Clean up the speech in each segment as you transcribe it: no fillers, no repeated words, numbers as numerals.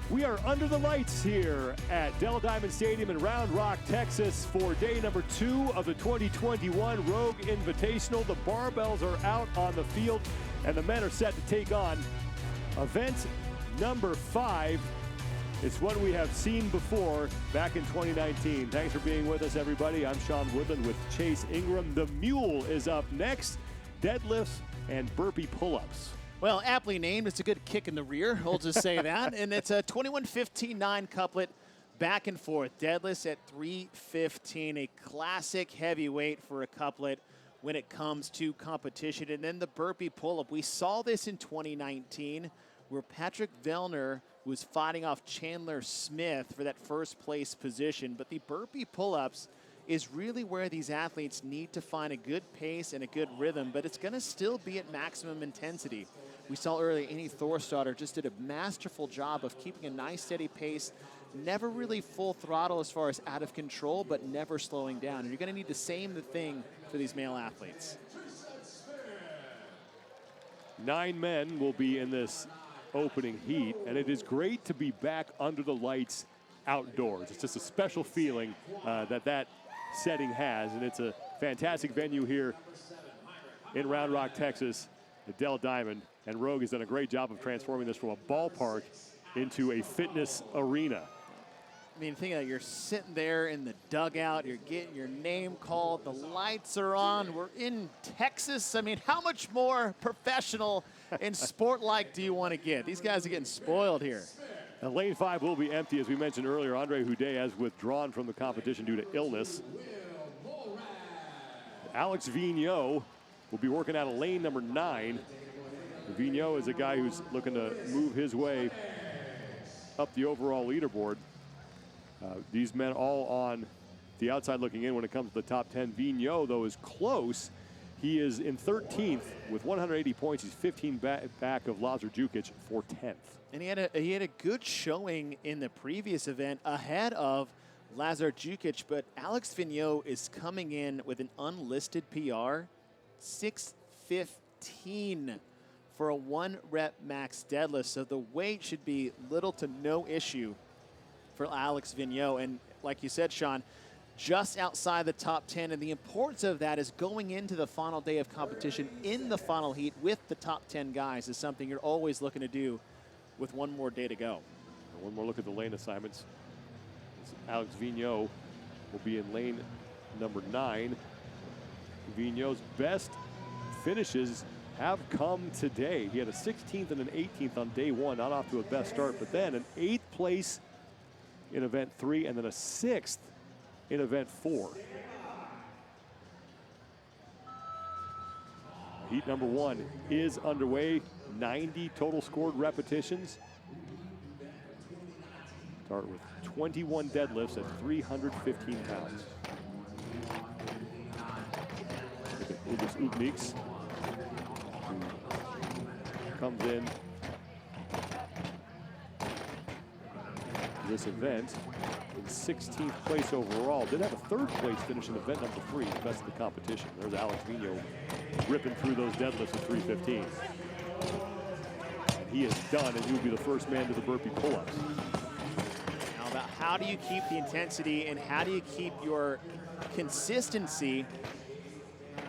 We are under the lights here at Dell Diamond Stadium in Round Rock, Texas for day number 2 of the 2021 Rogue Invitational. The barbells are out on the field and the men are set to take on event number 5. It's what we have seen before back in 2019. Thanks for being with us, everybody. I'm Sean Woodland with Chase Ingram. The Mule is up next. Deadlifts and burpee pull-ups. Well, aptly named. It's a good kick in the rear. We'll just say that. And it's a 21-15-9 couplet back and forth. Deadlifts at 315, a classic heavyweight for a couplet when it comes to competition. And then the burpee pull-up. We saw this in 2019 where Patrick Vellner was fighting off Chandler Smith for that first place position. But the burpee pull-ups is really where these athletes need to find a good pace and a good rhythm, but it's going to still be at maximum intensity. We saw earlier Annie Thorstadter just did a masterful job of keeping a nice steady pace, never really full throttle as far as out of control, but never slowing down. And you're going to need the same thing for these male athletes. 9 men will be in this opening heat, and it is great to be back under the lights outdoors. It's just a special feeling that setting has, and it's a fantastic venue here in Round Rock, Texas, at Dell Diamond. And Rogue has done a great job of transforming this from a ballpark into a fitness arena. I mean, think of that. You're sitting there in the dugout. You're getting your name called. The lights are on. We're in Texas. I mean, how much more professional and sport-like do you want to get? These guys are getting spoiled here. Now, lane 5 will be empty. As we mentioned earlier, Andre Houdet has withdrawn from the competition due to illness. Alex Vigneault will be working out of lane number 9. Vigneault is a guy who's looking to move his way up the overall leaderboard. These men all on the outside looking in when it comes to the top 10. Vigneault, though, is close. He is in 13th with 180 points. He's 15 back of Lazar Jukic for 10th. And he had a good showing in the previous event ahead of Lazar Jukic, but Alex Vigneault is coming in with an unlisted PR, 615 for a 1-rep max deadlift. So the weight should be little to no issue for Alex Vigneault. And like you said, Sean, just outside the top 10. And the importance of that is going into the final day of competition in the final heat with the top 10 guys is something you're always looking to do with one more day to go. One more look at the lane assignments. Alex Vigneault will be in lane number 9. Vigneault's best finishes have come today. He had a 16th and an 18th on day 1, not off to a best start, but then an 8th place in event 3 and then a 6th in event 4. Heat number 1 is underway. 90 total scored repetitions. Start with 21 deadlifts at 315 pounds. Look at Ubis Ubniks, who comes in this event in 16th place overall. Did have a 3rd place finish in event number 3, the best of the competition. There's Alex Vigneault ripping through those deadlifts at 315. And he is done, and he will be the first man to the burpee pull-ups. Now about how do you keep the intensity and how do you keep your consistency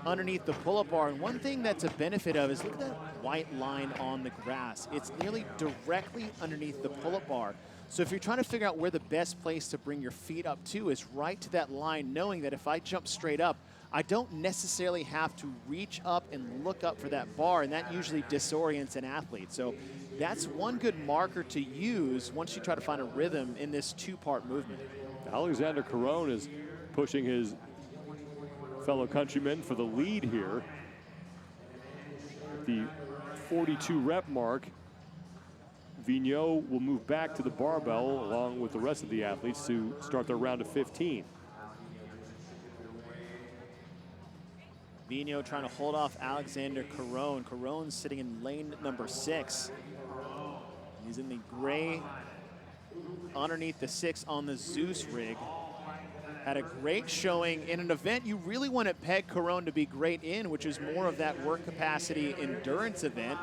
underneath the pull-up bar? And one thing that's a benefit of is look at that white line on the grass. It's nearly directly underneath the pull-up bar. So if you're trying to figure out where the best place to bring your feet up to is right to that line, knowing that if I jump straight up, I don't necessarily have to reach up and look up for that bar, and that usually disorients an athlete. So that's one good marker to use once you try to find a rhythm in this 2-part movement. Alexander Caron is pushing his fellow countrymen for the lead here. The 42 rep mark. Vigneault will move back to the barbell along with the rest of the athletes to start their round of 15. Vigneault trying to hold off Alexander Caron. Caron's sitting in lane number 6. He's in the gray underneath the 6 on the Zeus rig. Had a great showing in an event you really want to peg Caron to be great in, which is more of that work capacity endurance event.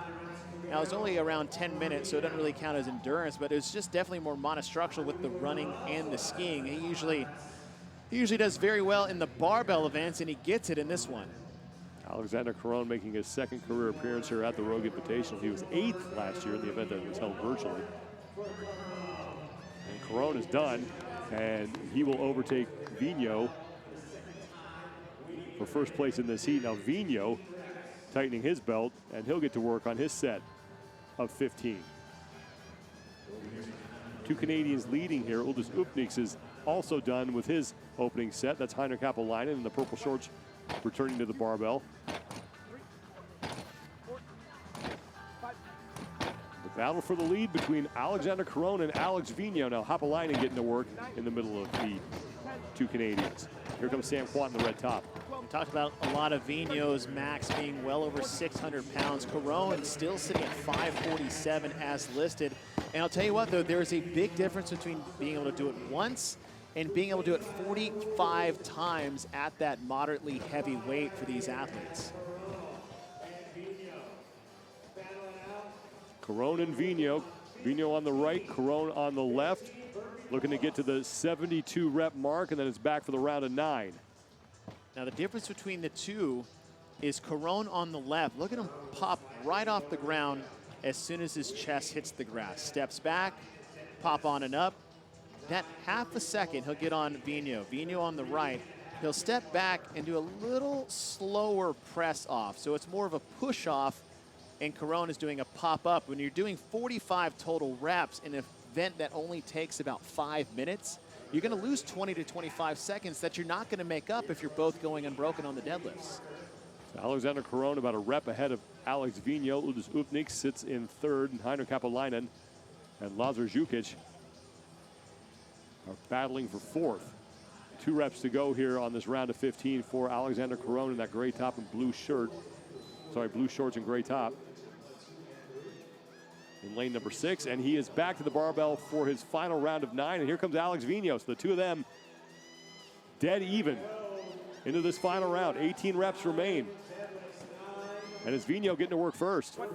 Now, it's only around 10 minutes, so it doesn't really count as endurance, but it's just definitely more monostructural with the running and the skiing. He usually does very well in the barbell events, and he gets it in this one. Alexander Caron making his second career appearance here at the Rogue Invitational. He was 8th last year in the event that was held virtually. And Caron is done, and he will overtake Vino for first place in this heat. Now Vino tightening his belt, and he'll get to work on his set of 15. Two Canadians leading here. Uldis Upniks is also done with his opening set. That's Heiner Kapelainen in the purple shorts returning to the barbell. The battle for the lead between Alexander Caron and Alex Vino. Now Kapelainen getting to work in the middle of the two Canadians. Here comes Sam Quant in the red top. We talked about a lot of Vino's max being well over 600 pounds. Caron still sitting at 547 as listed. And I'll tell you what, though, there is a big difference between being able to do it once and being able to do it 45 times at that moderately heavy weight for these athletes. Caron and Vino. Vino on the right, Caron on the left. Looking to get to the 72 rep mark, and then it's back for the round of 9. Now the difference between the two is Caron on the left. Look at him pop right off the ground as soon as his chest hits the grass. Steps back, pop on and up. That half a second, he'll get on Vino. Vino on the right. He'll step back and do a little slower press off. So it's more of a push off, and Caron is doing a pop up. When you're doing 45 total reps in an event that only takes about 5 minutes, you're going to lose 20 to 25 seconds that you're not going to make up if you're both going unbroken on the deadlifts. Alexander Caron about a rep ahead of Alex Vino. Uldis Upniks sits in third, and Heiner Kapelainen and Lazar Jukic are battling for fourth. 2 reps to go here on this round of 15 for Alexander Caron in that gray top and blue shirt. Sorry, blue shorts and gray top. In lane number 6, and he is back to the barbell for his final round of 9, and here comes Alex Vino. So the two of them dead even into this final round. 18 reps remain. And it's Vino getting to work first. And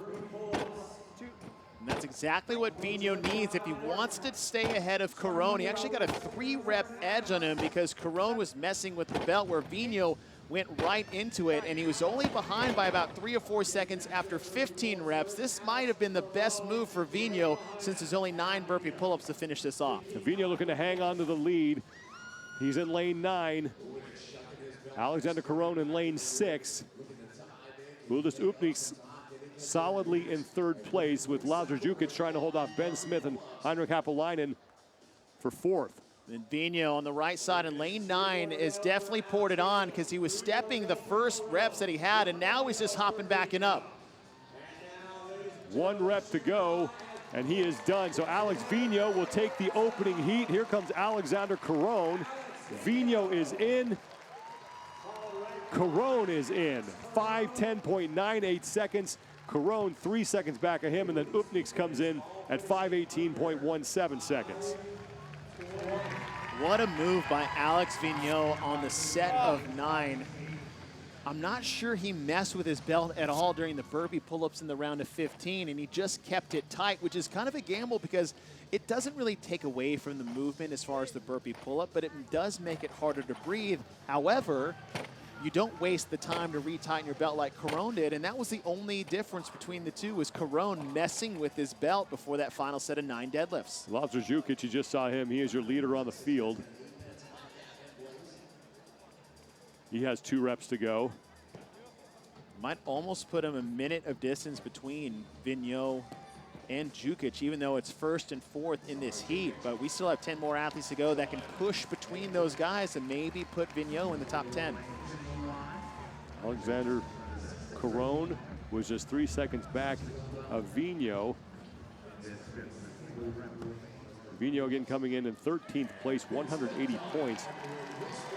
that's exactly what Vino needs if he wants to stay ahead of Caron. He actually got a 3-rep edge on him because Caron was messing with the belt where Vino went right into it, and he was only behind by about 3 or 4 seconds after 15 reps. This might have been the best move for Vino since there's only 9 burpee pull-ups to finish this off. Vino looking to hang on to the lead. He's in lane 9. Alexander Caron in lane 6. Uldis Upniks solidly in third place, with Lazar Jukic trying to hold off Ben Smith and Heinrich Kapelainen for fourth. And Vino on the right side in lane 9 is definitely poured it on because he was stepping the first reps that he had, and now he's just hopping back and up. 1 rep to go, and he is done. So Alex Vino will take the opening heat. Here comes Alexander Caron. Vino is in. Caron is in. 5:10.98 seconds. Caron 3 seconds back of him, and then Upniks comes in at 5:18.17 seconds. What a move by Alex Vino on the set of 9. I'm not sure he messed with his belt at all during the burpee pull-ups in the round of 15, and he just kept it tight, which is kind of a gamble because it doesn't really take away from the movement as far as the burpee pull-up, but it does make it harder to breathe. However, you don't waste the time to retighten your belt like Caron did, and that was the only difference between the two, was Caron messing with his belt before that final set of 9 deadlifts. Lazar Jukic, you just saw him. He is your leader on the field. He has 2 reps to go. Might almost put him a minute of distance between Vino and Jukic, even though it's first and fourth in this heat. But we still have 10 more athletes to go that can push between those guys and maybe put Vino in the top 10. Alexander Caron was just 3 seconds back of Vino. Vino again coming in 13th place, 180 points.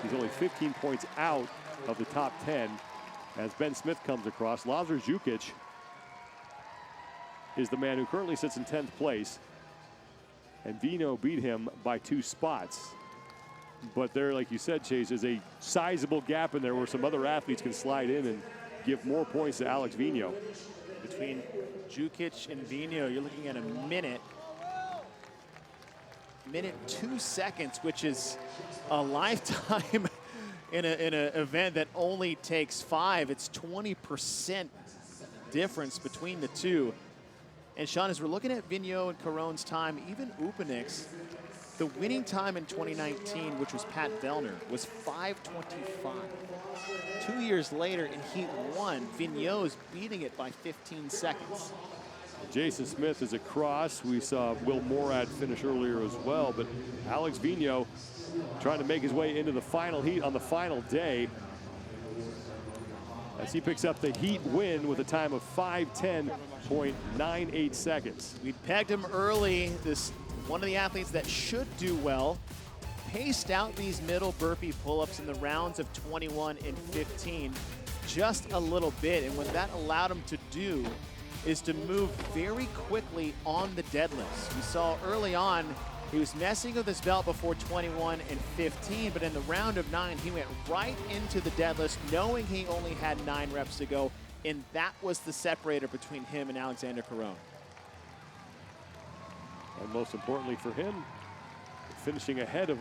He's only 15 points out of the top 10 as Ben Smith comes across. Lazar Jukic is the man who currently sits in 10th place, and Vino beat him by 2 spots. But there, like you said, Chase, is a sizable gap in there where some other athletes can slide in and give more points to Alex Vino. The between Jukic and Vino. You're looking at a minute 2 seconds, which is a lifetime in an event that only takes 5. It's 20% difference between the two. And Sean, as we're looking at Vigneault and Caron's time, even Upanic's, the winning time in 2019, which was Pat Vellner, was 5:25. 2 years later in Heat 1, Vigneault is beating it by 15 seconds. Jason Smith is across. We saw Will Morad finish earlier as well, but Alex Vigneault trying to make his way into the final heat on the final day as he picks up the heat win with a time of 5:10.98 seconds. We pegged him early. This one of the athletes that should do well, paced out these middle burpee pull-ups in the rounds of 21 and 15 just a little bit, and what that allowed him to do is to move very quickly on the deadlifts. We saw early on he was messing with his belt before 21 and 15, but in the round of 9, he went right into the deadlifts knowing he only had 9 reps to go, and that was the separator between him and Alexander Caron. And most importantly for him, finishing ahead of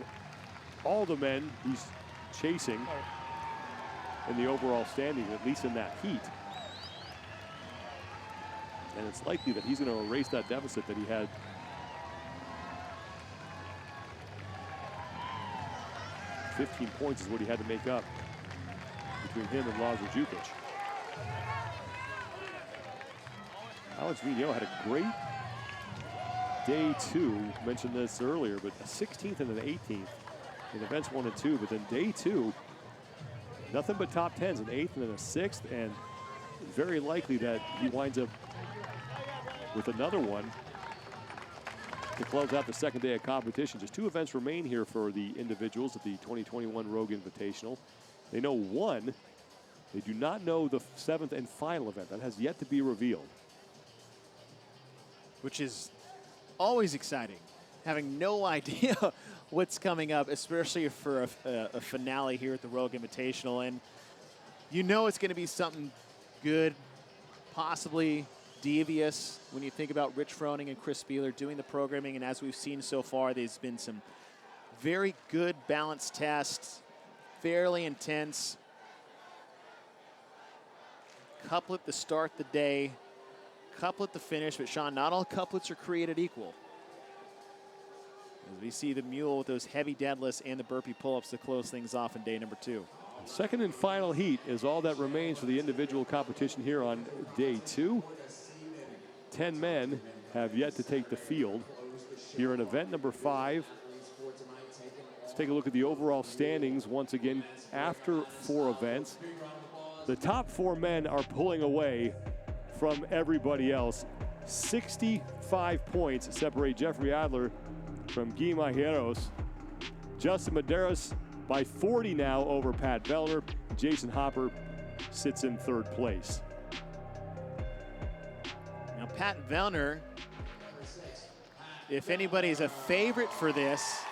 all the men he's chasing in the overall standings, at least in that heat. And it's likely that he's going to erase that deficit that he had. $15 points is what he had to make up between him and Lazar Jukic. Alex Vigneault had a great day 2. Mentioned this earlier, but a 16th and an 18th in events 1 and 2. But then day 2, nothing but top 10s, an 8th and then a 6th, and very likely that he winds up with another one to close out the second day of competition. Just 2 events remain here for the individuals at the 2021 Rogue Invitational. They know 1. They do not know the 7th and final event. That has yet to be revealed. Which is always exciting, having no idea what's coming up, especially for a finale here at the Rogue Invitational. And you know it's going to be something good, possibly devious, when you think about Rich Froning and Chris Spieler doing the programming. And as we've seen so far, there's been some very good balanced tests, fairly intense. Couplet to start the day, couplet to finish, but Sean, not all couplets are created equal. As we see the Mule with those heavy deadlifts and the burpee pull-ups to close things off in day number 2. Second and final heat is all that remains for the individual competition here on day 2. 10 men have yet to take the field here in event number 5. Let's take a look at the overall standings once again after 4 events. The top 4 men are pulling away from everybody else. 65 points separate Jeffrey Adler from Guy Majeros. Justin Medeiros by 40 now over Pat Vellner. Jason Hopper sits in 3rd place. Now Pat Velner, if anybody's a favorite for this,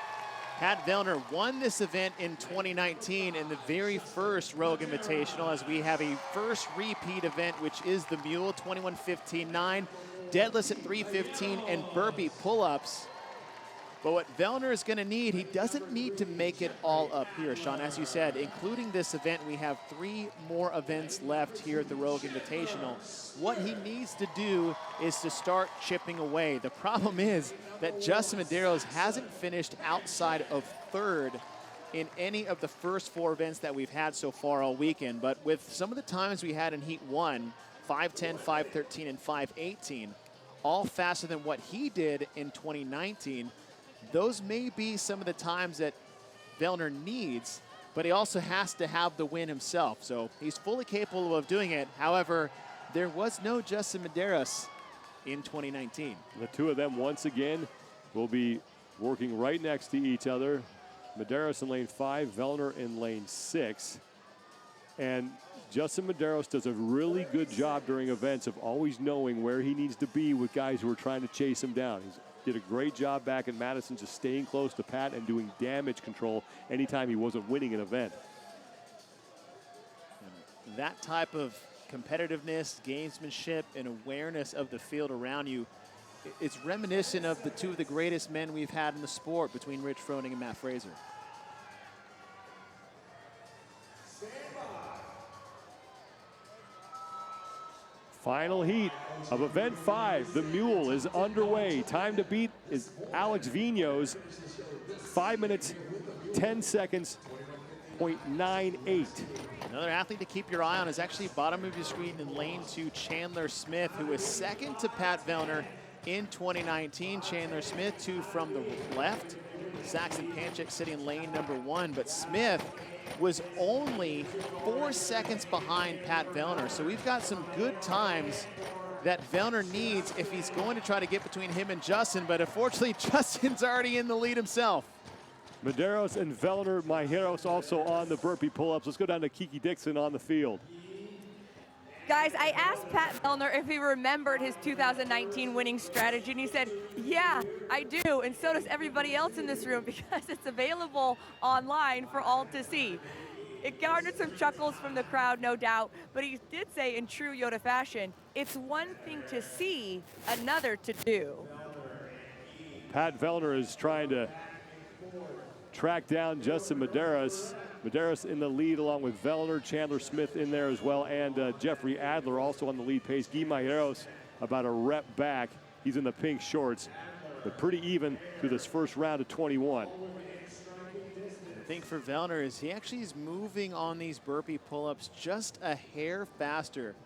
Pat Velner won this event in 2019 in the very first Rogue Invitational, as we have a first repeat event, which is the Mule, 21:15.9, deadlifts at 3:15, and burpee pull-ups. But what Velner is going to need, he doesn't need to make it all up here, Sean. As you said, including this event, we have 3 more events left here at the Rogue Invitational. What he needs to do is to start chipping away. The problem is that Justin Medeiros hasn't finished outside of 3rd in any of the first 4 events that we've had so far all weekend. But with some of the times we had in Heat 1, 5:10, 5:13, and 5:18, all faster than what he did in 2019, those may be some of the times that Velner needs, but he also has to have the win himself. So he's fully capable of doing it. However, there was no Justin Medeiros in 2019. The 2 of them once again will be working right next to each other. Medeiros in lane 5, Velner in lane 6. And Justin Medeiros does a really good job during events of always knowing where he needs to be with guys who are trying to chase him down. He did a great job back in Madison just staying close to Pat and doing damage control anytime he wasn't winning an event. That type of competitiveness, gamesmanship, and awareness of the field around you. It's reminiscent of the two of the greatest men we've had in the sport between Rich Froning and Matt Fraser. Final heat of event 5. The Mule is underway. Time to beat is Alex Vigneault's 5 minutes, 10 seconds, .98. Another athlete to keep your eye on is actually bottom of your screen in lane 2, Chandler Smith, who is second to Pat Vellner in 2019. Chandler Smith, 2 from the left. Saxon Panchik sitting lane number 1, but Smith was only 4 seconds behind Pat Vellner. So we've got some good times that Velner needs if he's going to try to get between him and Justin, but unfortunately Justin's already in the lead himself. Medeiros and Vellner, my heroes, also on the burpee pull-ups. Let's go down to Kiki Dixon on the field. Guys, I asked Pat Vellner if he remembered his 2019 winning strategy, and he said, yeah, I do, and so does everybody else in this room because it's available online for all to see. It garnered some chuckles from the crowd, no doubt, but he did say in true Yoda fashion, it's one thing to see, another to do. Pat Vellner is trying to track down Justin Medeiros. Medeiros in the lead along with Vellner, Chandler Smith in there as well, and Jeffrey Adler also on the lead pace. Guy Medeiros about a rep back. He's in the pink shorts, but pretty even through this first round of 21. The thing for Velner is he actually is moving on these burpee pull-ups just a hair faster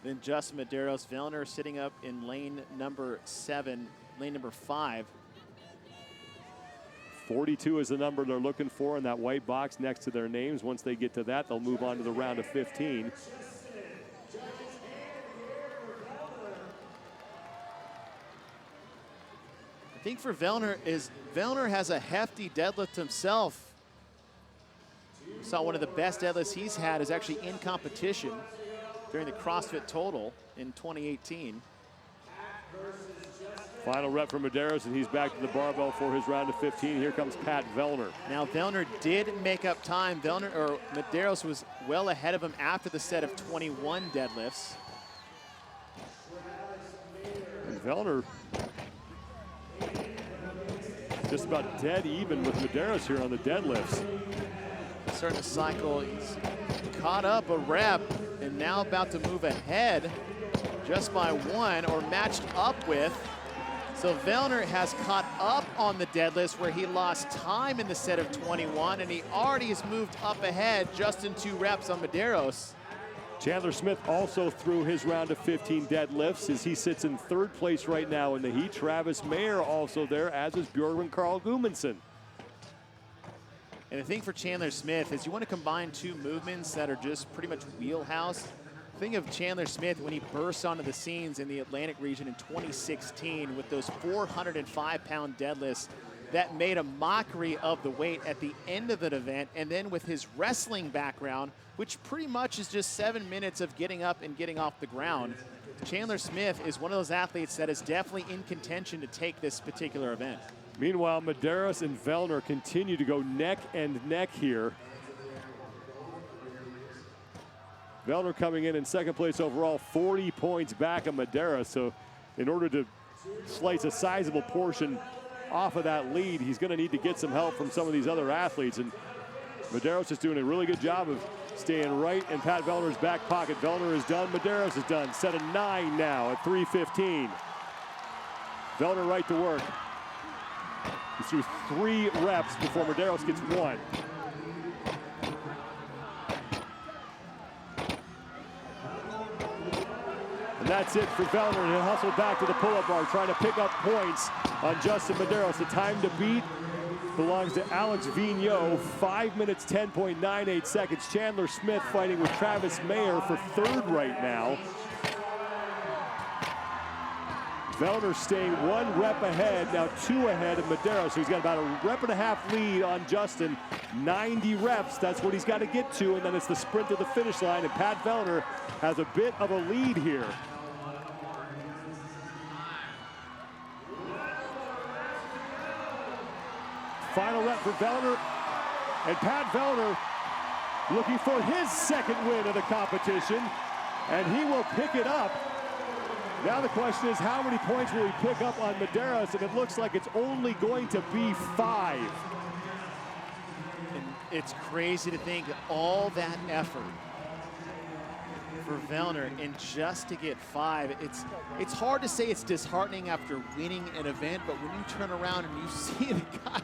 than Justin Medeiros. Velner sitting up in lane number 7, lane number 5. 42 is the number they're looking for in that white box next to their names. Once they get to that, they'll move on to the round of 15. I think for Velner is Velner has a hefty deadlift himself. Saw one of the best deadlifts he's had is actually in competition during the CrossFit Total in 2018. Final rep for Medeiros, and he's back to the barbell for his round of 15. Here comes Pat Vellner. Now Velner did make up time. Medeiros was well ahead of him after the set of 21 deadlifts. And Velner just about dead even with Medeiros here on the deadlifts. Starting to cycle, he's caught up a rep and now about to move ahead just by 1 or matched up with. So Velner has caught up on the deadlifts where he lost time in the set of 21, and he already has moved up ahead just in 2 reps on Medeiros. Chandler Smith also threw his round of 15 deadlifts as he sits in 3rd place right now in the heat. Travis Mayer also there, as is Bjorgvin Carl Gudmundsson. And the thing for Chandler Smith is you want to combine 2 movements that are just pretty much wheelhouse. Think of Chandler Smith when he burst onto the scenes in the Atlantic region in 2016 with those 405-pound deadlifts that made a mockery of the weight at the end of the event, and then with his wrestling background, which pretty much is just 7 minutes of getting up and getting off the ground. Chandler Smith is one of those athletes that is definitely in contention to take this particular event. Meanwhile, Medeiros and Velner continue to go neck and neck here. Velner coming in 2nd place overall, 40 points back of Medeiros. So in order to slice a sizable portion off of that lead, he's going to need to get some help from some of these other athletes. And Medeiros is doing a really good job of staying right in Pat Vellner's back pocket. Velner is done, Medeiros is done. Set of 9 now at 3:15. Velner right to work. He's through 3 reps before Medeiros gets 1. And that's it for Velner. He'll hustle back to the pull-up bar, trying to pick up points on Justin Medeiros. The time to beat belongs to Alex Vigneault, 5 minutes, 10.98 seconds. Chandler Smith fighting with Travis Mayer for 3rd right now. Velner staying 1 rep ahead, now 2 ahead of Medeiros. So he's got about a rep and a half lead on Justin. 90 reps, that's what he's got to get to, and then it's the sprint to the finish line, and Pat Velner has a bit of a lead here. Final rep for Velner, and Pat Velner looking for his 2nd win of the competition. and he will pick it up. Now the question is, how many points will he pick up on Medeiros? And it looks like it's only going to be 5. And it's crazy to think all that effort for Velner, and just to get 5. It's hard to say it's disheartening after winning an event, but when you turn around and you see the guy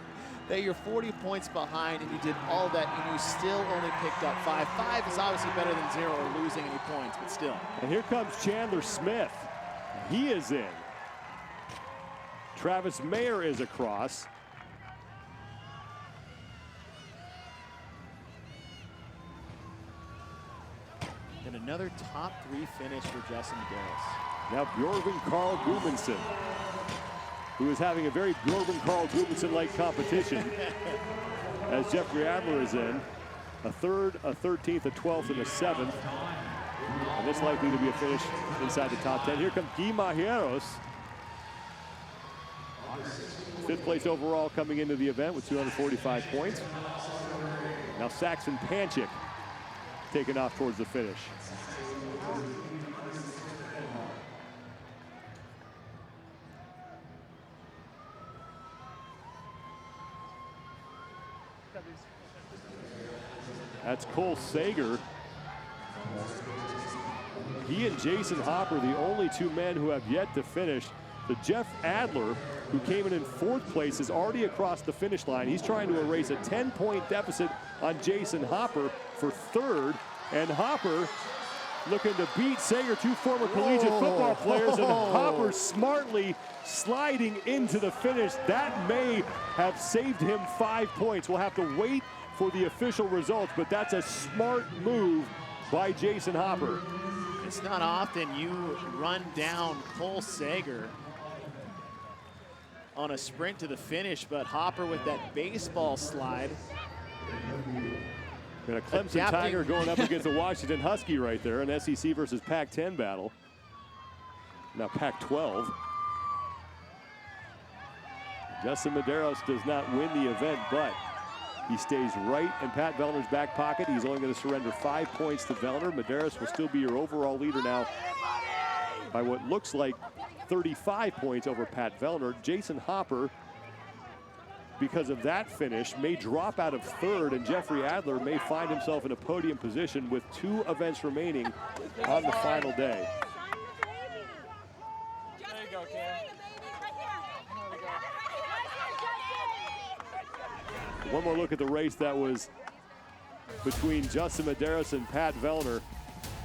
that you're 40 points behind and you did all that and you still only picked up 5. 5 is obviously better than 0 or losing any points, but still. And here comes Chandler Smith. He is in. Travis Mayer is across. And another top 3 finish for Justin Medeiros. Now Bjorgvin Carl Gudmundsson, who is having a very Bjorgvin Carl Gudmundsson-like competition as Jeffrey Adler is in. A 3rd, a 13th, a 12th, and a 7th. And it's likely to be a finish inside the top 10. Here comes Guy Majeros. 5th place overall coming into the event with 245 points. Now Saxon Panchik taking off towards the finish. That's Cole Sager. He and Jason Hopper, the only 2 men who have yet to finish. The Jeff Adler, who came in 4th place, is already across the finish line. He's trying to erase a 10-point deficit on Jason Hopper for 3rd. And Hopper looking to beat Sager, 2 former collegiate football players, and Hopper smartly sliding into the finish. That may have saved him 5 points. We'll have to wait for the official results, but that's a smart move by Jason Hopper. It's not often you run down Cole Sager on a sprint to the finish, but Hopper with that baseball slide. And a Clemson Tiger going up against a Washington Husky right there, an SEC versus Pac-10 battle. Now Pac-12. Justin Medeiros does not win the event, but he stays right in Pat Vellner's back pocket. He's only going to surrender 5 points to Velner. Medeiros will still be your overall leader now by what looks like 35 points over Pat Velner. Jason Hopper, because of that finish, may drop out of 3rd, and Jeffrey Adler may find himself in a podium position with 2 events remaining on the final day. There you go, Cam. One more look at the race that was between Justin Medeiros and Pat Velner.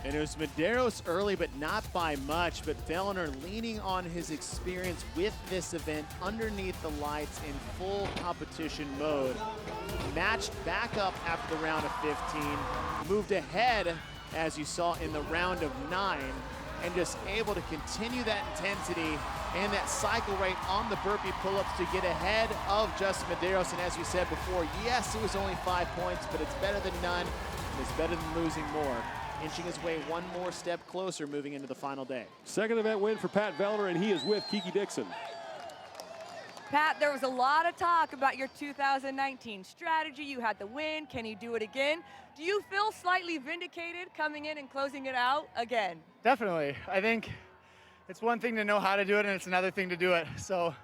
And it was Medeiros early, but not by much. But Velner leaning on his experience with this event underneath the lights in full competition mode. Matched back up after the round of 15. Moved ahead, as you saw in the round of 9. And just able to continue that intensity and that cycle rate on the burpee pull-ups to get ahead of Justin Medeiros. And as we said before, yes, it was only 5 points, but it's better than none. And it's better than losing more. Inching his way one more step closer moving into the final day. 2nd event win for Pat Velner, and he is with Kiki Dixon. Pat, there was a lot of talk about your 2019 strategy. You had the win. Can you do it again? Do you feel slightly vindicated coming in and closing it out again? Definitely. I think it's one thing to know how to do it, and it's another thing to do it. So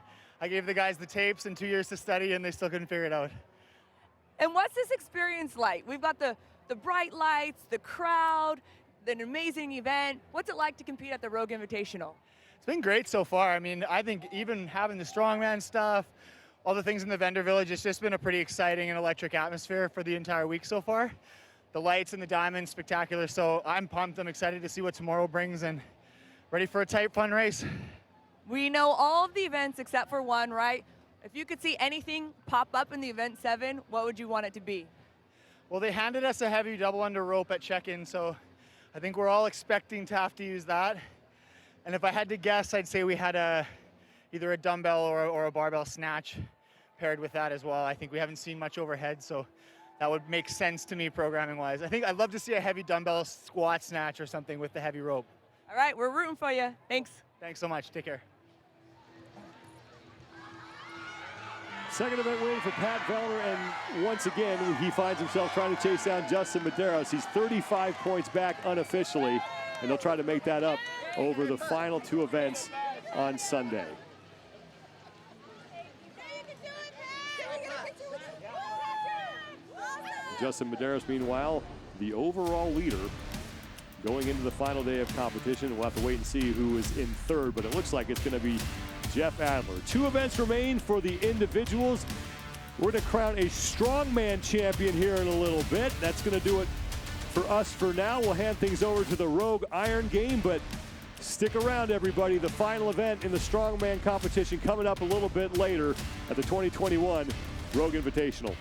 I gave the guys the tapes and 2 years to study, and they still couldn't figure it out. And what's this experience like? We've got the bright lights, the crowd, an amazing event. What's it like to compete at the Rogue Invitational? It's been great so far. I mean, I think even having the strongman stuff, all the things in the vendor village, it's just been a pretty exciting and electric atmosphere for the entire week so far. The lights and the diamond, spectacular. So I'm pumped. I'm excited to see what tomorrow brings and ready for a tight, fun race. We know all of the events except for one, right? If you could see anything pop up in the event 7, what would you want it to be? Well, they handed us a heavy double under rope at check-in, so I think we're all expecting to have to use that. And if I had to guess, I'd say we had either a dumbbell or a barbell snatch paired with that as well. I think we haven't seen much overhead, so that would make sense to me programming-wise. I think I'd love to see a heavy dumbbell squat snatch or something with the heavy rope. All right, we're rooting for you. Thanks. Thanks so much. Take care. 2nd event win for Pat Velner, and once again, he finds himself trying to chase down Justin Medeiros. He's 35 points back unofficially. and they'll try to make that up over the final 2 events on Sunday. Justin Medeiros, meanwhile, the overall leader going into the final day of competition. We'll have to wait and see who is in third, but it looks like it's going to be Jeff Adler. 2 events remain for the individuals. We're going to crown a strongman champion here in a little bit. That's going to do it for us for now. We'll hand things over to the Rogue Iron game, but stick around, everybody. The final event in the strongman competition coming up a little bit later at the 2021 Rogue Invitational.